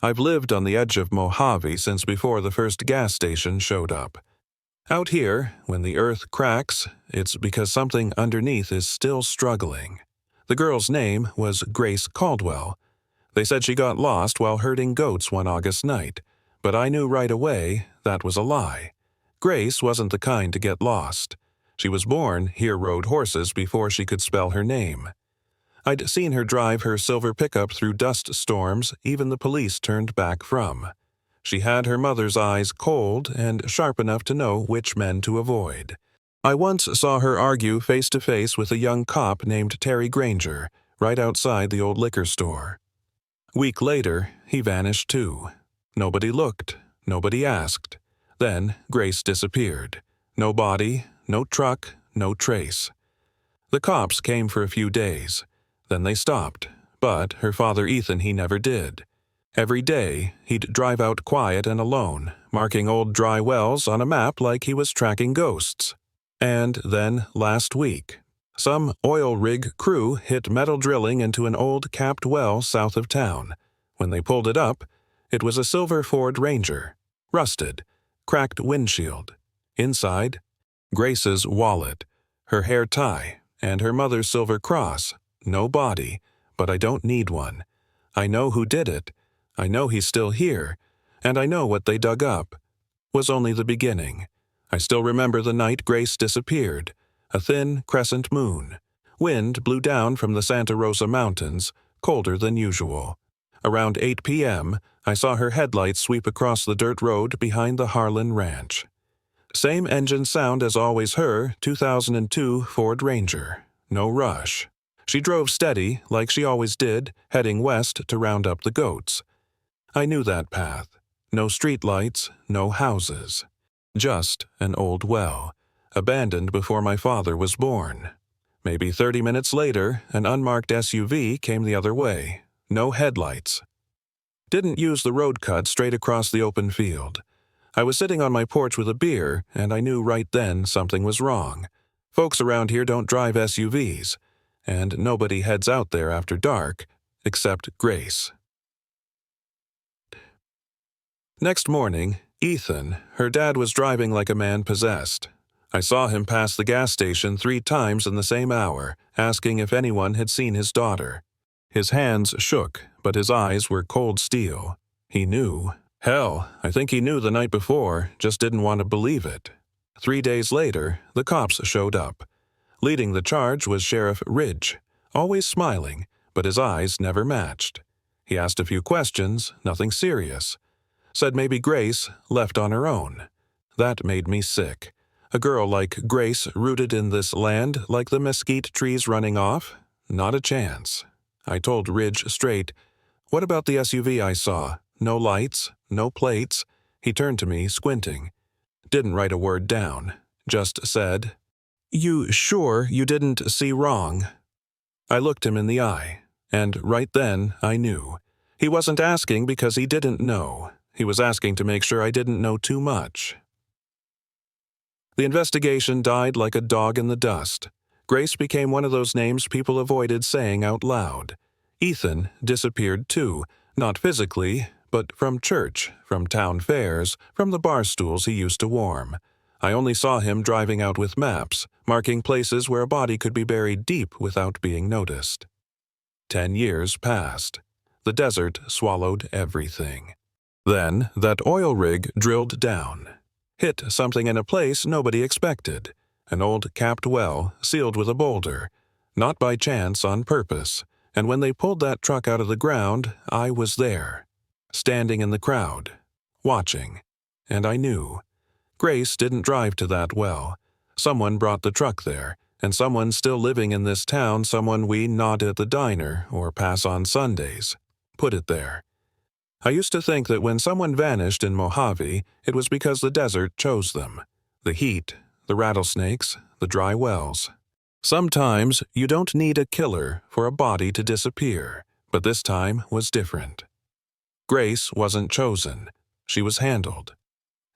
I've lived on the edge of Mojave since before the first gas station showed up. Out here, when the earth cracks, it's because something underneath is still struggling. The girl's name was Grace Caldwell. They said she got lost while herding goats one August night, but I knew right away that was a lie. Grace wasn't the kind to get lost. She was born here rode horses before she could spell her name. I'd seen her drive her silver pickup through dust storms even the police turned back from. She had her mother's eyes cold and sharp enough to know which men to avoid. I once saw her argue face-to-face with a young cop named Terry Granger, right outside the old liquor store. Week later, he vanished too. Nobody looked, nobody asked. Then Grace disappeared. No body, no truck, no trace. The cops came for a few days. Then they stopped, but her father Ethan he never did. Every day, he'd drive out quiet and alone, marking old dry wells on a map like he was tracking ghosts. And then, last week, some oil rig crew hit metal drilling into an old capped well south of town. When they pulled it up, it was a silver Ford Ranger. Rusted, cracked windshield. Inside, Grace's wallet, her hair tie, and her mother's silver cross. No body, but I don't need one. I know who did it. I know he's still here, and I know what they dug up. Was only the beginning. I still remember the night Grace disappeared. A thin crescent moon. Wind blew down from the Santa Rosa Mountains, colder than usual. Around 8 p.m., I saw her headlights sweep across the dirt road behind the Harlan Ranch. Same engine sound as always her 2002 Ford Ranger. No rush. She drove steady, like she always did, heading west to round up the goats. I knew that path. No streetlights, no houses. Just an old well, abandoned before my father was born. Maybe 30 minutes later, an unmarked SUV came the other way. No headlights. Didn't use the road cut straight across the open field. I was sitting on my porch with a beer, and I knew right then something was wrong. Folks around here don't drive SUVs, and nobody heads out there after dark, except Grace. Next morning, Ethan, her dad, was driving like a man possessed. I saw him pass the gas station 3 times in the same hour, asking if anyone had seen his daughter. His hands shook, but his eyes were cold steel. He knew. Hell, I think he knew the night before, just didn't want to believe it. 3 days later, the cops showed up. Leading the charge was Sheriff Ridge, always smiling, but his eyes never matched. He asked a few questions, nothing serious. Said maybe Grace left on her own. That made me sick. A girl like Grace rooted in this land like the mesquite trees running off? Not a chance. I told Ridge straight, "What about the SUV I saw? No lights, no plates." He turned to me, squinting. Didn't write a word down. Just said, "You sure you didn't see wrong?" I looked him in the eye, and right then I knew. He wasn't asking because he didn't know. He was asking to make sure I didn't know too much. The investigation died like a dog in the dust. Grace became one of those names people avoided saying out loud. Ethan disappeared too, not physically, but from church, from town fairs, from the bar stools he used to warm. I only saw him driving out with maps, marking places where a body could be buried deep without being noticed. 10 years passed. The desert swallowed everything. Then that oil rig drilled down. Hit something in a place nobody expected. An old capped well, sealed with a boulder. Not by chance, on purpose. And when they pulled that truck out of the ground, I was there. Standing in the crowd. Watching. And I knew. Grace didn't drive to that well. Someone brought the truck there, and someone still living in this town, someone we nod at the diner or pass on Sundays, put it there. I used to think that when someone vanished in Mojave, it was because the desert chose them. The heat, the rattlesnakes, the dry wells. Sometimes you don't need a killer for a body to disappear, but this time was different. Grace wasn't chosen. She was handled.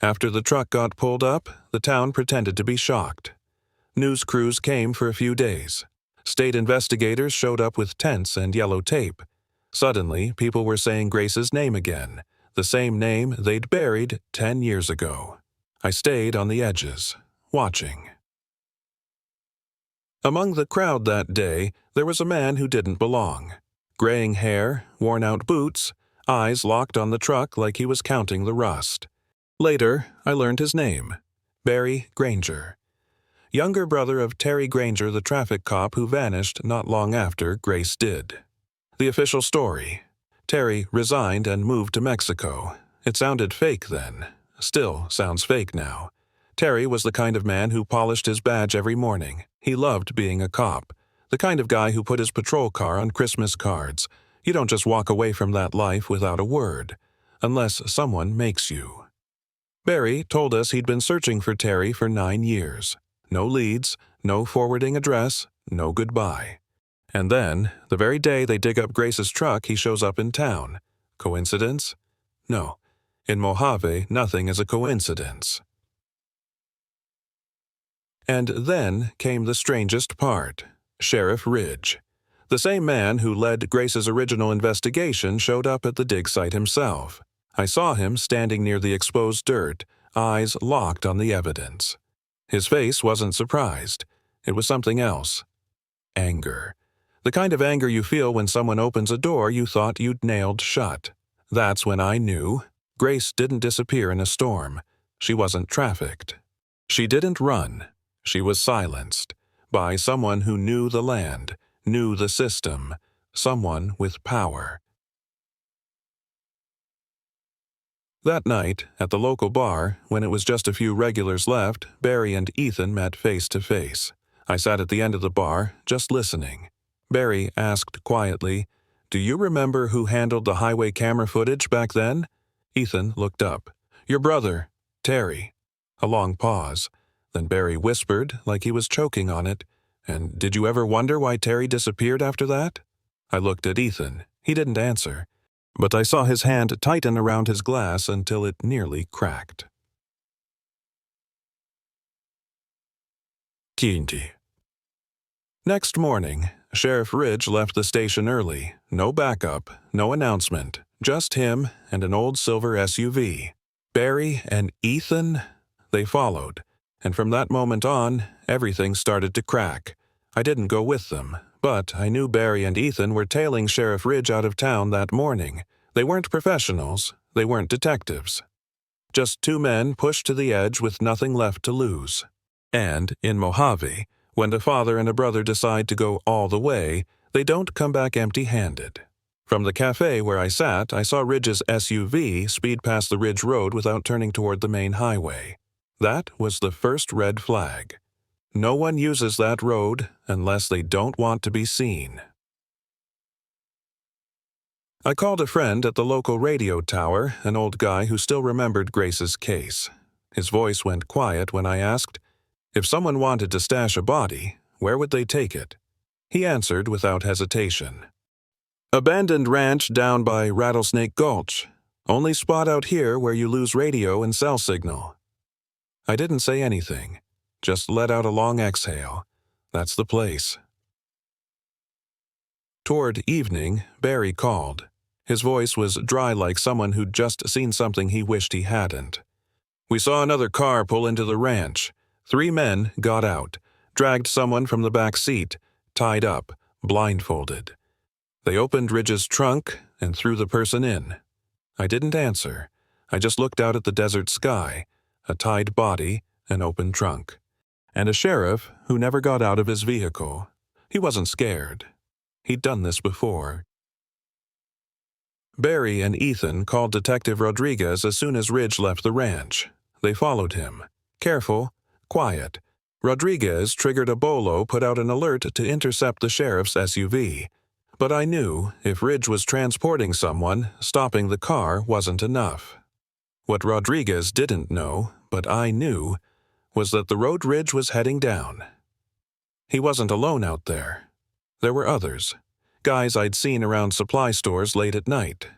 After the truck got pulled up, the town pretended to be shocked. News crews came for a few days. State investigators showed up with tents and yellow tape. Suddenly, people were saying Grace's name again, the same name they'd buried 10 years ago. I stayed on the edges, watching. Among the crowd that day, there was a man who didn't belong. Graying hair, worn-out boots, eyes locked on the truck like he was counting the rust. Later, I learned his name, Barry Granger. Younger brother of Terry Granger, the traffic cop who vanished not long after Grace did. The official story: Terry resigned and moved to Mexico. It sounded fake then. Still sounds fake now. Terry was the kind of man who polished his badge every morning. He loved being a cop. The kind of guy who put his patrol car on Christmas cards. You don't just walk away from that life without a word, unless someone makes you. Barry told us he'd been searching for Terry for 9 years. No leads, no forwarding address, no goodbye. And then, the very day they dig up Grace's truck, he shows up in town. Coincidence? No. In Mojave, nothing is a coincidence. And then came the strangest part. Sheriff Ridge. The same man who led Grace's original investigation showed up at the dig site himself. I saw him standing near the exposed dirt, eyes locked on the evidence. His face wasn't surprised. It was something else. Anger. The kind of anger you feel when someone opens a door you thought you'd nailed shut. That's when I knew. Grace didn't disappear in a storm. She wasn't trafficked. She didn't run. She was silenced by someone who knew the land, knew the system, someone with power. That night, at the local bar, when it was just a few regulars left, Barry and Ethan met face to face. I sat at the end of the bar, just listening. Barry asked quietly, "Do you remember who handled the highway camera footage back then?" Ethan looked up. "Your brother, Terry." A long pause. Then Barry whispered, like he was choking on it, "And did you ever wonder why Terry disappeared after that?" I looked at Ethan. He didn't answer, but I saw his hand tighten around his glass until it nearly cracked. Quinty. Next morning, Sheriff Ridge left the station early. No backup, no announcement, just him and an old silver SUV. Barry and Ethan? They followed. And from that moment on, everything started to crack. I didn't go with them, but I knew Barry and Ethan were tailing Sheriff Ridge out of town that morning. They weren't professionals. They weren't detectives. Just two men pushed to the edge with nothing left to lose. And, in Mojave, when a father and a brother decide to go all the way, they don't come back empty-handed. From the cafe where I sat, I saw Ridge's SUV speed past the Ridge Road without turning toward the main highway. That was the first red flag. No one uses that road unless they don't want to be seen. I called a friend at the local radio tower, an old guy who still remembered Grace's case. His voice went quiet when I asked, if someone wanted to stash a body, where would they take it? He answered without hesitation. Abandoned ranch down by Rattlesnake Gulch. Only spot out here where you lose radio and cell signal. I didn't say anything, just let out a long exhale. That's the place. Toward evening, Barry called. His voice was dry like someone who'd just seen something he wished he hadn't. We saw another car pull into the ranch. 3 men got out, dragged someone from the back seat, tied up, blindfolded. They opened Ridge's trunk and threw the person in. I didn't answer. I just looked out at the desert sky, a tied body, an open trunk, and a sheriff who never got out of his vehicle. He wasn't scared. He'd done this before. Barry and Ethan called Detective Rodriguez as soon as Ridge left the ranch. They followed him. Careful, quiet. Rodriguez triggered a bolo, put out an alert to intercept the sheriff's SUV. But I knew if Ridge was transporting someone, stopping the car wasn't enough. What Rodriguez didn't know, but I knew, was that the road Ridge was heading down. He wasn't alone out there. There were others. Guys I'd seen around supply stores late at night.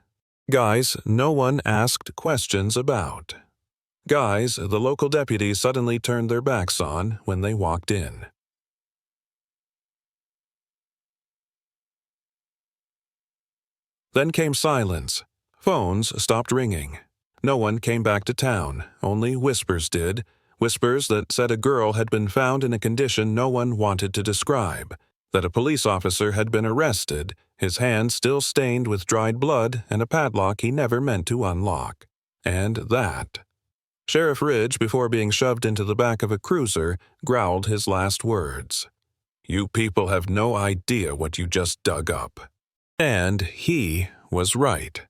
Guys no one asked questions about. Guys the local deputies suddenly turned their backs on when they walked in. Then came silence. Phones stopped ringing. No one came back to town, only whispers did, whispers that said a girl had been found in a condition no one wanted to describe, that a police officer had been arrested, his hand still stained with dried blood and a padlock he never meant to unlock. And that. Sheriff Ridge, before being shoved into the back of a cruiser, growled his last words. "You people have no idea what you just dug up." And he was right.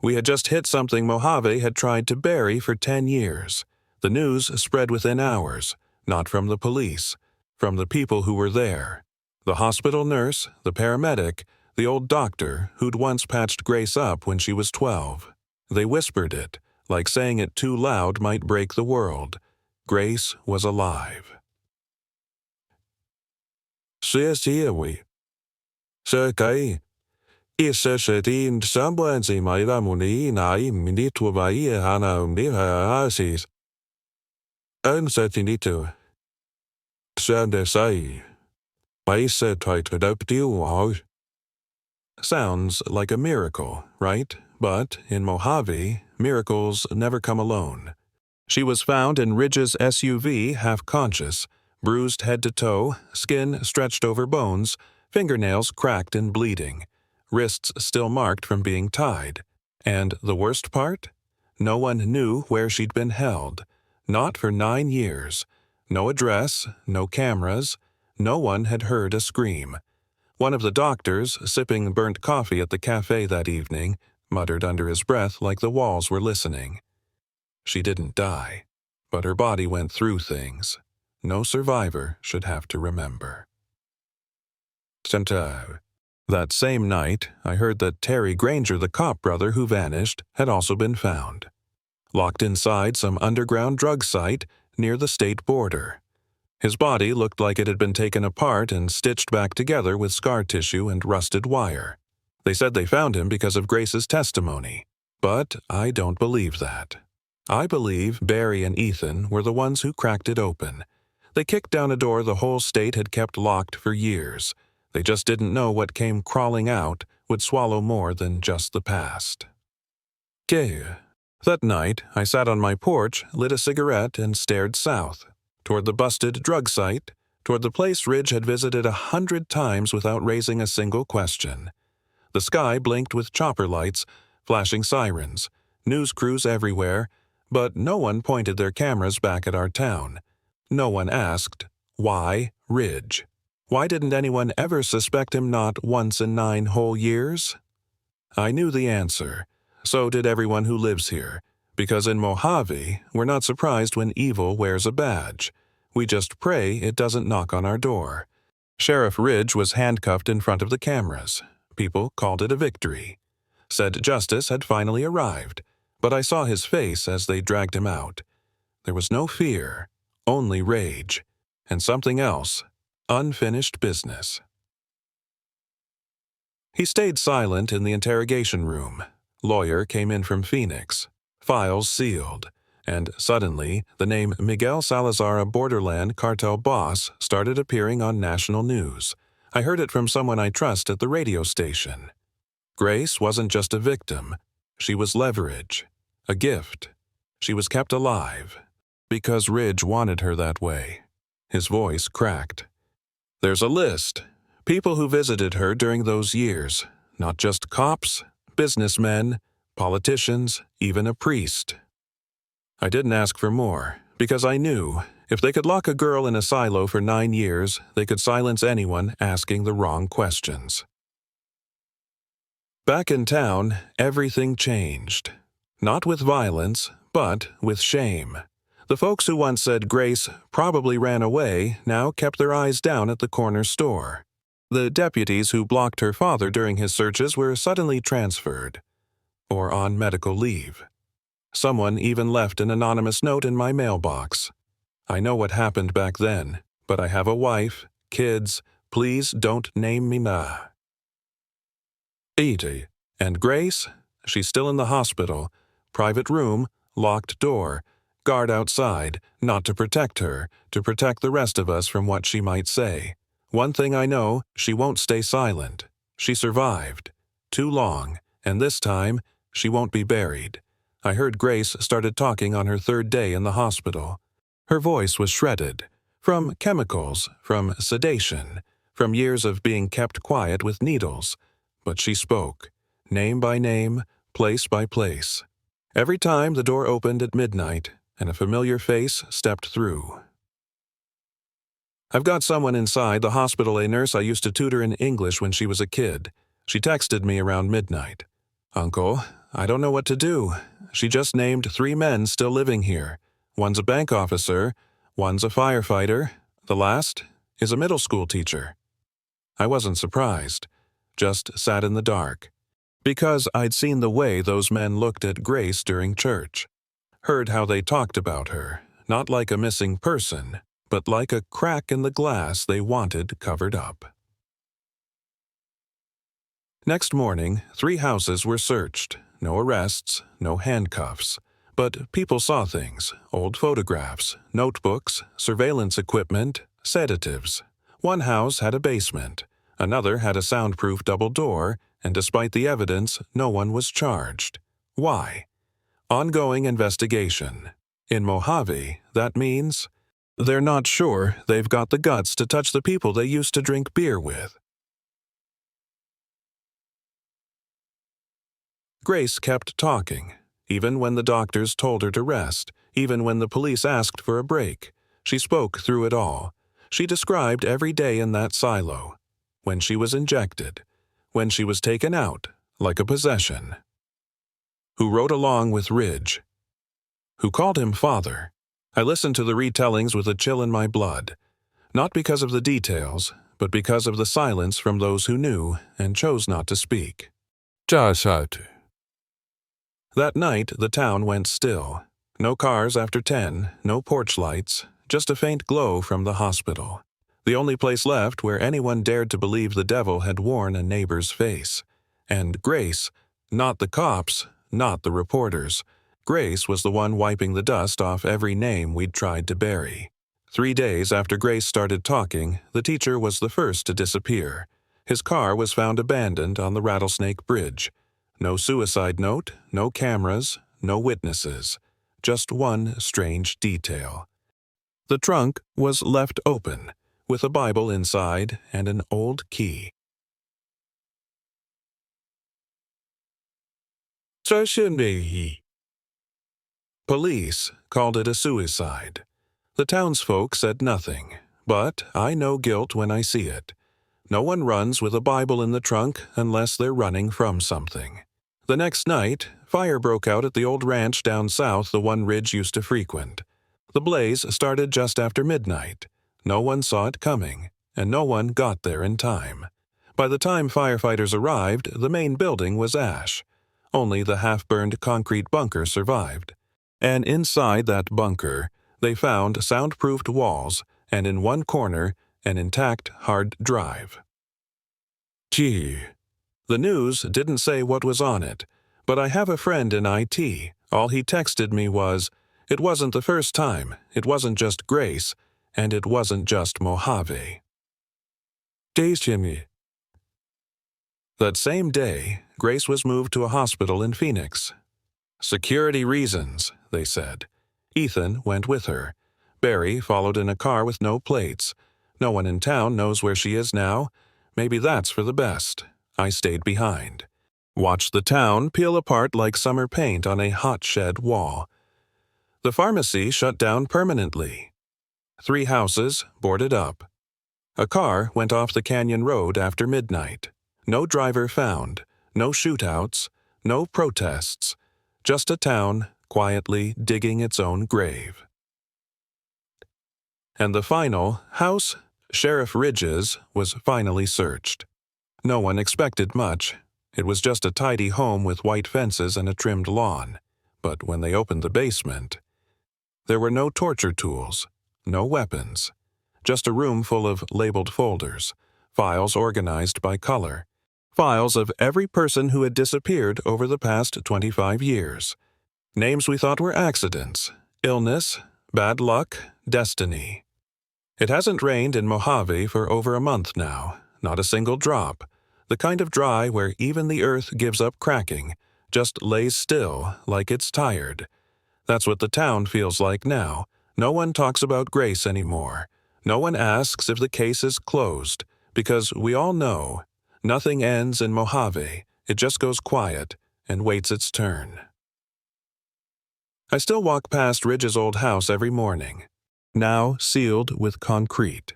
We had just hit something Mojave had tried to bury for 10 years. The news spread within hours, not from the police, from the people who were there. The hospital nurse, the paramedic, the old doctor who'd once patched Grace up when she was 12. They whispered it, like saying it too loud might break the world. Grace was alive. Sounds like a miracle, right? But in Mojave, miracles never come alone. She was found in Ridge's SUV, half-conscious, bruised head to toe, skin stretched over bones, fingernails cracked and bleeding, wrists still marked from being tied. And the worst part? No one knew where she'd been held. Not for 9 years. No address, no cameras. No one had heard a scream. One of the doctors, sipping burnt coffee at the cafe that evening, muttered under his breath like the walls were listening. She didn't die, but her body went through things. No survivor should have to remember. That same night, I heard that Terry Granger, the cop brother who vanished, had also been found. Locked inside some underground drug site near the state border. His body looked like it had been taken apart and stitched back together with scar tissue and rusted wire. They said they found him because of Grace's testimony, but I don't believe that. I believe Barry and Ethan were the ones who cracked it open. They kicked down a door the whole state had kept locked for years. They just didn't know what came crawling out would swallow more than just the past. That night, I sat on my porch, lit a cigarette, and stared south, toward the busted drug site, toward the place Ridge had visited 100 times without raising a single question. The sky blinked with chopper lights, flashing sirens, news crews everywhere, but no one pointed their cameras back at our town. No one asked, why Ridge? Why didn't anyone ever suspect him not once in 9 whole years? I knew the answer. So did everyone who lives here, because in Mojave, we're not surprised when evil wears a badge. We just pray it doesn't knock on our door. Sheriff Ridge was handcuffed in front of the cameras. People called it a victory. Said justice had finally arrived, but I saw his face as they dragged him out. There was no fear, only rage, and something else, unfinished business. He stayed silent in the interrogation room. Lawyer came in from Phoenix, files sealed, and suddenly the name Miguel Salazar, a borderland cartel boss, started appearing on national news. I heard it from someone I trust at the radio station. Grace wasn't just a victim. She was leverage, a gift. She was kept alive, because Ridge wanted her that way. His voice cracked. There's a list. People who visited her during those years. Not just cops, businessmen, politicians, even a priest. I didn't ask for more, because I knew if they could lock a girl in a silo for 9 years, they could silence anyone asking the wrong questions. Back in town, everything changed. Not with violence, but with shame. The folks who once said Grace probably ran away now kept their eyes down at the corner store. The deputies who blocked her father during his searches were suddenly transferred, or on medical leave. Someone even left an anonymous note in my mailbox. I know what happened back then, but I have a wife, kids, please don't name me now. Edie. And Grace? She's still in the hospital. Private room, locked door, guard outside, not to protect her, to protect the rest of us from what she might say. One thing I know, she won't stay silent. She survived. Too long, And this time, she won't be buried. I heard Grace started talking on her third day in the hospital. Her voice was shredded. From chemicals, from sedation, from years of being kept quiet with needles. But she spoke, name by name, place by place. Every time the door opened at midnight, and a familiar face stepped through. I've got someone inside the hospital, a nurse I used to tutor in English when she was a kid. She texted me around midnight. Uncle, I don't know what to do. She just named 3 men still living here. One's a bank officer, one's a firefighter, the last is a middle school teacher. I wasn't surprised, just sat in the dark. Because I'd seen the way those men looked at Grace during church. Heard how they talked about her, not like a missing person, but like a crack in the glass they wanted covered up. Next morning, 3 houses were searched. No arrests, no handcuffs. But people saw things, old photographs, notebooks, surveillance equipment, sedatives. One house had a basement. Another had a soundproof double door, and despite the evidence, no one was charged. Why? Ongoing investigation. In Mojave, that means they're not sure they've got the guts to touch the people they used to drink beer with. Grace kept talking, even when the doctors told her to rest, even when the police asked for a break. She spoke through it all. She described every day in that silo. When she was injected. When she was taken out, like a possession. Who rode along with Ridge. Who called him father. I listened to the retellings with a chill in my blood. Not because of the details, but because of the silence from those who knew and chose not to speak. That night, the town went still. No cars after 10, no porch lights, just a faint glow from the hospital. The only place left where anyone dared to believe the devil had worn a neighbor's face. And Grace, not the cops, not the reporters. Grace was the one wiping the dust off every name we'd tried to bury. 3 days after Grace started talking, the teacher was the first to disappear. His car was found abandoned on the Rattlesnake Bridge. No suicide note, no cameras, no witnesses. Just one strange detail. The trunk was left open, with a Bible inside and an old key. Police called it a suicide. The townsfolk said nothing, but I know guilt when I see it. No one runs with a Bible in the trunk unless they're running from something. The next night, fire broke out at the old ranch down south the one Ridge used to frequent. The blaze started just after midnight. No one saw it coming, and no one got there in time. By the time firefighters arrived, the main building was ash. Only the half-burned concrete bunker survived. And inside that bunker, they found soundproofed walls, and in one corner, an intact hard drive. Gee. The news didn't say what was on it, but I have a friend in IT. All he texted me was, it wasn't the first time, it wasn't just Grace, and it wasn't just Mojave. That same day, Grace was moved to a hospital in Phoenix. Security reasons, they said. Ethan went with her. Barry followed in a car with no plates. No one in town knows where she is now. Maybe that's for the best. I stayed behind. Watched the town peel apart like summer paint on a hot shed wall. The pharmacy shut down permanently. 3 houses boarded up. A car went off the canyon road after midnight. No driver found. No shootouts. No protests. Just a town quietly digging its own grave. And the final house, Sheriff Ridge's, was finally searched. No one expected much. It was just a tidy home with white fences and a trimmed lawn. But when they opened the basement, there were no torture tools, no weapons. Just a room full of labeled folders, files organized by color, files of every person who had disappeared over the past 25 years. Names we thought were accidents, illness, bad luck, destiny. It hasn't rained in Mojave for over a month now, not a single drop. The kind of dry where even the earth gives up cracking, just lays still like it's tired. That's what the town feels like now. No one talks about Grace anymore. No one asks if the case is closed, because we all know nothing ends in Mojave. It just goes quiet and waits its turn. I still walk past Ridge's old house every morning, now sealed with concrete.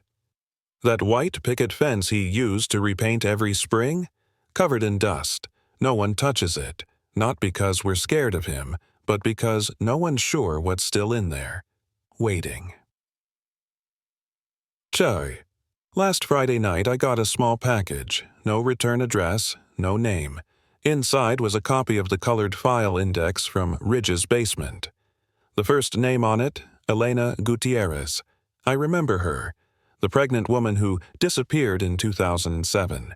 That white picket fence he used to repaint every spring? Covered in dust. No one touches it, not because we're scared of him, but because no one's sure what's still in there, waiting. Choi. Last Friday night I got a small package, no return address, no name. Inside was a copy of the colored file index from Ridge's basement. The first name on it, Elena Gutierrez. I remember her, the pregnant woman who disappeared in 2007.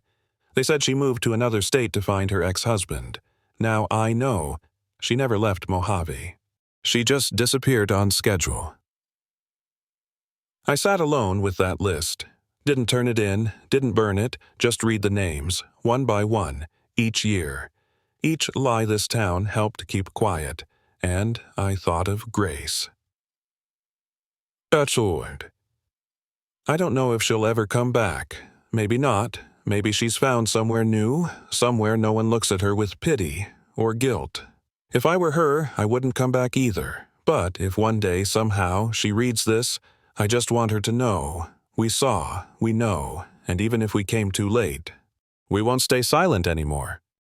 They said she moved to another state to find her ex-husband. Now I know she never left Mojave. She just disappeared on schedule. I sat alone with that list. Didn't turn it in, didn't burn it, just read the names, one by one, each year. Each lie this town helped keep quiet, and I thought of Grace. Bachelord. I don't know if she'll ever come back. Maybe not. Maybe she's found somewhere new, somewhere no one looks at her with pity or guilt. If I were her, I wouldn't come back either. But if one day, somehow, she reads this, I just want her to know. We saw, we know, and even if we came too late, we won't stay silent anymore.